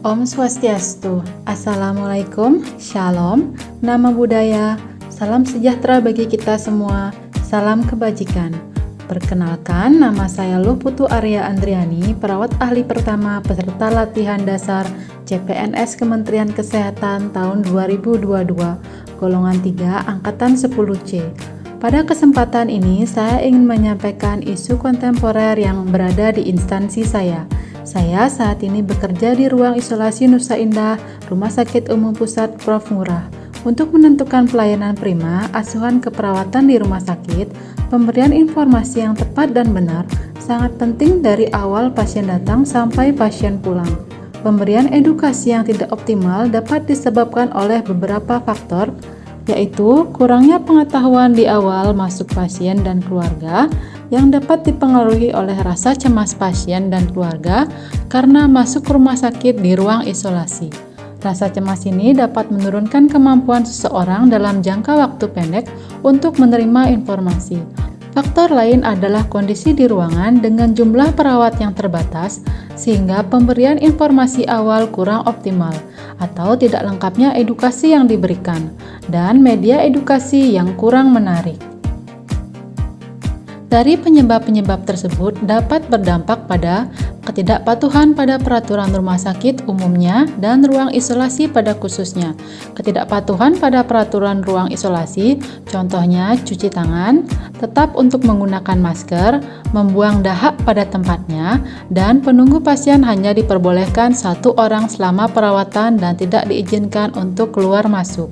Om Swastiastu, Assalamualaikum, Shalom, Nama Budaya, Salam Sejahtera bagi kita semua, Salam Kebajikan. Perkenalkan, nama saya Luputu Arya Andriani, perawat ahli pertama peserta latihan dasar CPNS Kementerian Kesehatan tahun 2022, golongan 3, angkatan 10C. Pada kesempatan ini, saya ingin menyampaikan isu kontemporer yang berada di instansi saya. Saya saat ini bekerja di ruang isolasi Nusa Indah, Rumah Sakit Umum Pusat Prof. Ngurah. Untuk menentukan pelayanan prima, asuhan keperawatan di rumah sakit, pemberian informasi yang tepat dan benar sangat penting dari awal pasien datang sampai pasien pulang. Pemberian edukasi yang tidak optimal dapat disebabkan oleh beberapa faktor, yaitu kurangnya pengetahuan di awal masuk pasien dan keluarga, yang dapat dipengaruhi oleh rasa cemas pasien dan keluarga karena masuk rumah sakit di ruang isolasi. Rasa cemas ini dapat menurunkan kemampuan seseorang dalam jangka waktu pendek untuk menerima informasi. Faktor lain adalah kondisi di ruangan dengan jumlah perawat yang terbatas, sehingga pemberian informasi awal kurang optimal atau tidak lengkapnya edukasi yang diberikan, dan media edukasi yang kurang menarik. Dari penyebab-penyebab tersebut dapat berdampak pada ketidakpatuhan pada peraturan rumah sakit umumnya dan ruang isolasi pada khususnya. Ketidakpatuhan pada peraturan ruang isolasi, contohnya cuci tangan, tetap untuk menggunakan masker, membuang dahak pada tempatnya, dan penunggu pasien hanya diperbolehkan 1 orang selama perawatan dan tidak diizinkan untuk keluar masuk.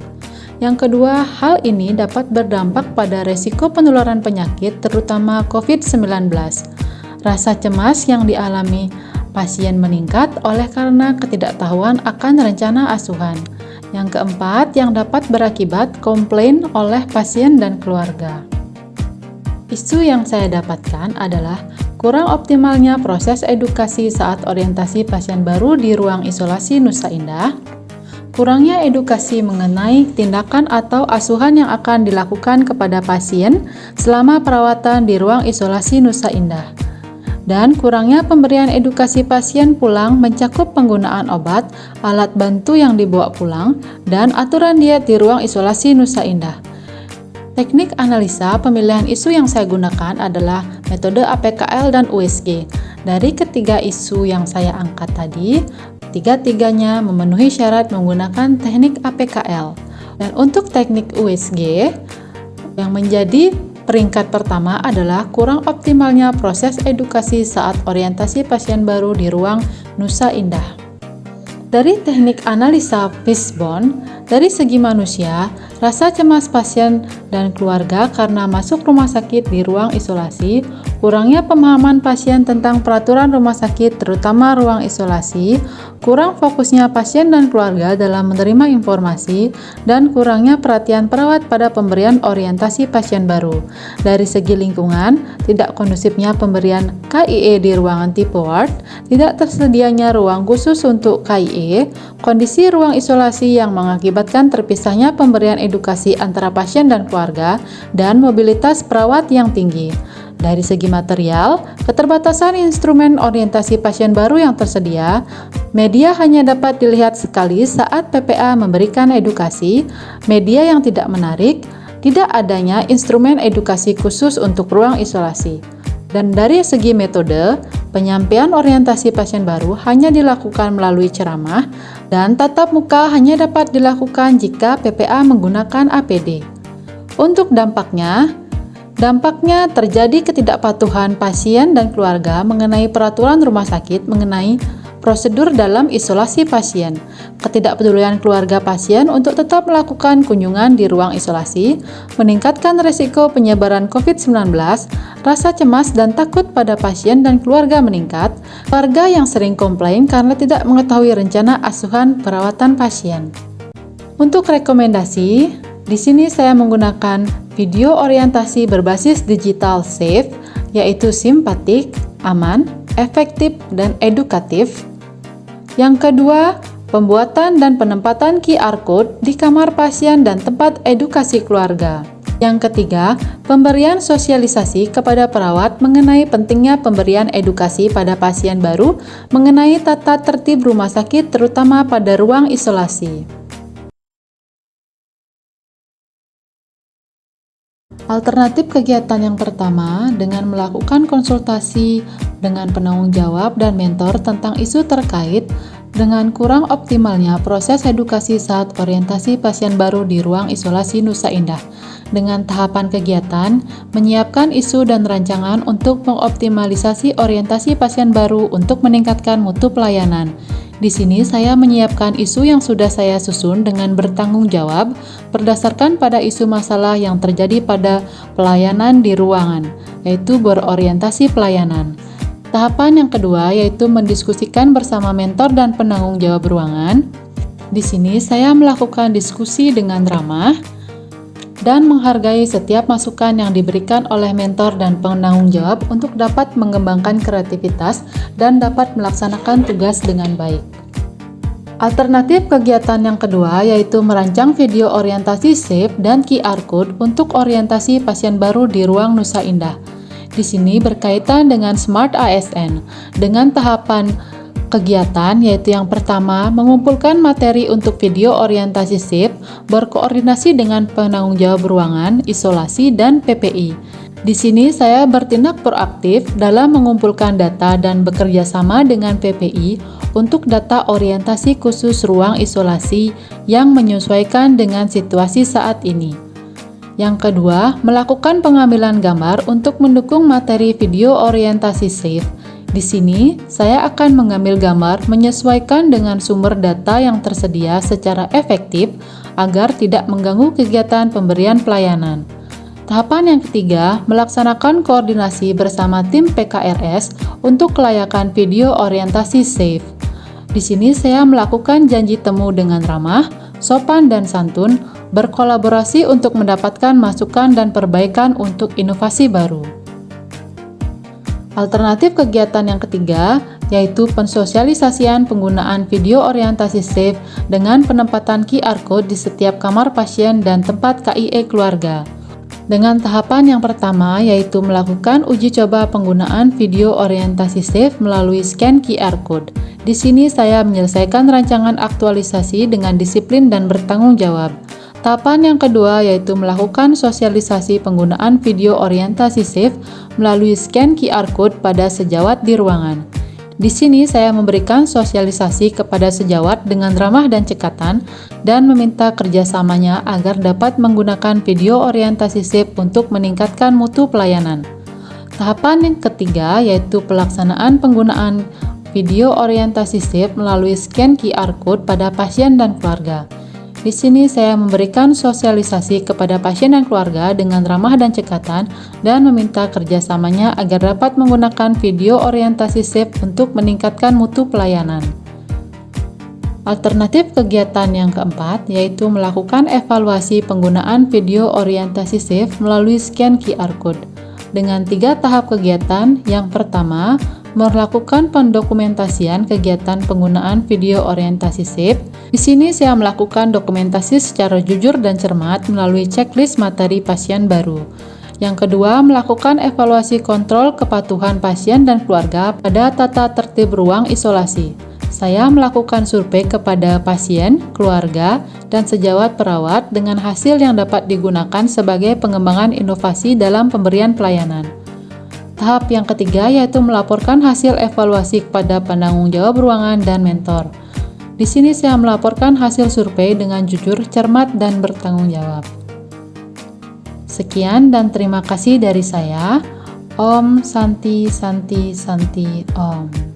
Yang kedua, hal ini dapat berdampak pada resiko penularan penyakit, terutama COVID-19. Rasa cemas yang dialami pasien meningkat oleh karena ketidaktahuan akan rencana asuhan. Yang keempat, yang dapat berakibat komplain oleh pasien dan keluarga. Isu yang saya dapatkan adalah kurang optimalnya proses edukasi saat orientasi pasien baru di ruang isolasi Nusa Indah, kurangnya edukasi mengenai tindakan atau asuhan yang akan dilakukan kepada pasien selama perawatan di ruang isolasi Nusa Indah, dan kurangnya pemberian edukasi pasien pulang mencakup penggunaan obat, alat bantu yang dibawa pulang, dan aturan diet di ruang isolasi Nusa Indah. Teknik analisa pemilihan isu yang saya gunakan adalah metode APKL dan USG. Dari ketiga isu yang saya angkat tadi, tiga-tiganya memenuhi syarat menggunakan teknik APKL. Dan untuk teknik USG, yang menjadi peringkat pertama adalah kurang optimalnya proses edukasi saat orientasi pasien baru di ruang Nusa Indah. Dari teknik analisa Fishbone, dari segi manusia, rasa cemas pasien dan keluarga karena masuk rumah sakit di ruang isolasi, kurangnya pemahaman pasien tentang peraturan rumah sakit terutama ruang isolasi, kurang fokusnya pasien dan keluarga dalam menerima informasi, dan kurangnya perhatian perawat pada pemberian orientasi pasien baru. Dari segi lingkungan, tidak kondusifnya pemberian KIE di ruangan tipe ward, tidak tersedianya ruang khusus untuk KIE, kondisi ruang isolasi yang mengakibatkan terpisahnya pemberian edukasi antara pasien dan keluarga, dan mobilitas perawat yang tinggi. Dari segi material, keterbatasan instrumen orientasi pasien baru yang tersedia, media hanya dapat dilihat sekali saat PPA memberikan edukasi, media yang tidak menarik, tidak adanya instrumen edukasi khusus untuk ruang isolasi. Dan dari segi metode, penyampaian orientasi pasien baru hanya dilakukan melalui ceramah, dan tatap muka hanya dapat dilakukan jika PPA menggunakan APD. Untuk dampaknya terjadi ketidakpatuhan pasien dan keluarga mengenai peraturan rumah sakit mengenai prosedur dalam isolasi pasien, ketidakpedulian keluarga pasien untuk tetap melakukan kunjungan di ruang isolasi, meningkatkan risiko penyebaran COVID-19, rasa cemas dan takut pada pasien dan keluarga meningkat, keluarga yang sering komplain karena tidak mengetahui rencana asuhan perawatan pasien. Untuk rekomendasi, di sini saya menggunakan video orientasi berbasis digital safe, yaitu simpatik, aman, efektif, dan edukatif. Yang kedua, pembuatan dan penempatan QR Code di kamar pasien dan tempat edukasi keluarga. Yang ketiga, pemberian sosialisasi kepada perawat mengenai pentingnya pemberian edukasi pada pasien baru mengenai tata tertib rumah sakit terutama pada ruang isolasi. Alternatif kegiatan yang pertama dengan melakukan konsultasi dengan penanggung jawab dan mentor tentang isu terkait dengan kurang optimalnya proses edukasi saat orientasi pasien baru di ruang isolasi Nusa Indah. Dengan tahapan kegiatan, menyiapkan isu dan rancangan untuk mengoptimalisasi orientasi pasien baru untuk meningkatkan mutu pelayanan. Di sini saya menyiapkan isu yang sudah saya susun dengan bertanggung jawab berdasarkan pada isu masalah yang terjadi pada pelayanan di ruangan, yaitu berorientasi pelayanan. Tahapan yang kedua yaitu mendiskusikan bersama mentor dan penanggung jawab ruangan. Di sini saya melakukan diskusi dengan ramah dan menghargai setiap masukan yang diberikan oleh mentor dan penanggung jawab untuk dapat mengembangkan kreativitas dan dapat melaksanakan tugas dengan baik. Alternatif kegiatan yang kedua yaitu merancang video orientasi SAFE dan QR Code untuk orientasi pasien baru di ruang Nusa Indah. Di sini berkaitan dengan Smart ASN dengan tahapan kegiatan yaitu yang pertama mengumpulkan materi untuk video orientasi SAFE berkoordinasi dengan penanggung jawab ruangan, isolasi, dan PPI. Di sini saya bertindak proaktif dalam mengumpulkan data dan bekerja sama dengan PPI untuk data orientasi khusus ruang isolasi yang menyesuaikan dengan situasi saat ini. Yang kedua, melakukan pengambilan gambar untuk mendukung materi video orientasi SAFE. Di sini, saya akan mengambil gambar menyesuaikan dengan sumber data yang tersedia secara efektif agar tidak mengganggu kegiatan pemberian pelayanan. Tahapan yang ketiga, melaksanakan koordinasi bersama tim PKRS untuk kelayakan video orientasi SAFE. Di sini saya melakukan janji temu dengan ramah, sopan dan santun, berkolaborasi untuk mendapatkan masukan dan perbaikan untuk inovasi baru. Alternatif kegiatan yang ketiga yaitu pensosialisasian penggunaan video orientasi SAFE dengan penempatan QR Code di setiap kamar pasien dan tempat KIE keluarga. Dengan tahapan yang pertama yaitu melakukan uji coba penggunaan video orientasi SAFE melalui scan QR Code. Di sini saya menyelesaikan rancangan aktualisasi dengan disiplin dan bertanggung jawab. Tahapan yang kedua yaitu melakukan sosialisasi penggunaan video orientasi SAFE melalui scan QR Code pada sejawat di ruangan. Di sini saya memberikan sosialisasi kepada sejawat dengan ramah dan cekatan dan meminta kerjasamanya agar dapat menggunakan video orientasi SAFE untuk meningkatkan mutu pelayanan. Tahapan yang ketiga yaitu pelaksanaan penggunaan video orientasi SAFE melalui scan QR Code pada pasien dan keluarga. Di sini saya memberikan sosialisasi kepada pasien dan keluarga dengan ramah dan cekatan dan meminta kerjasamanya agar dapat menggunakan video orientasi SAFE untuk meningkatkan mutu pelayanan. Alternatif kegiatan yang keempat yaitu melakukan evaluasi penggunaan video orientasi SAFE melalui scan QR Code. Dengan 3 tahap kegiatan, yang pertama, melakukan pendokumentasian kegiatan penggunaan video orientasi SAFE. Di sini saya melakukan dokumentasi secara jujur dan cermat melalui checklist materi pasien baru. Yang kedua, melakukan evaluasi kontrol kepatuhan pasien dan keluarga pada tata tertib ruang isolasi. Saya melakukan survei kepada pasien, keluarga, dan sejawat perawat dengan hasil yang dapat digunakan sebagai pengembangan inovasi dalam pemberian pelayanan. Tahap yang ketiga yaitu melaporkan hasil evaluasi kepada penanggung jawab ruangan dan mentor. Di sini saya melaporkan hasil survei dengan jujur, cermat, dan bertanggung jawab. Sekian dan terima kasih dari saya. Om Santi Santi Santi Om.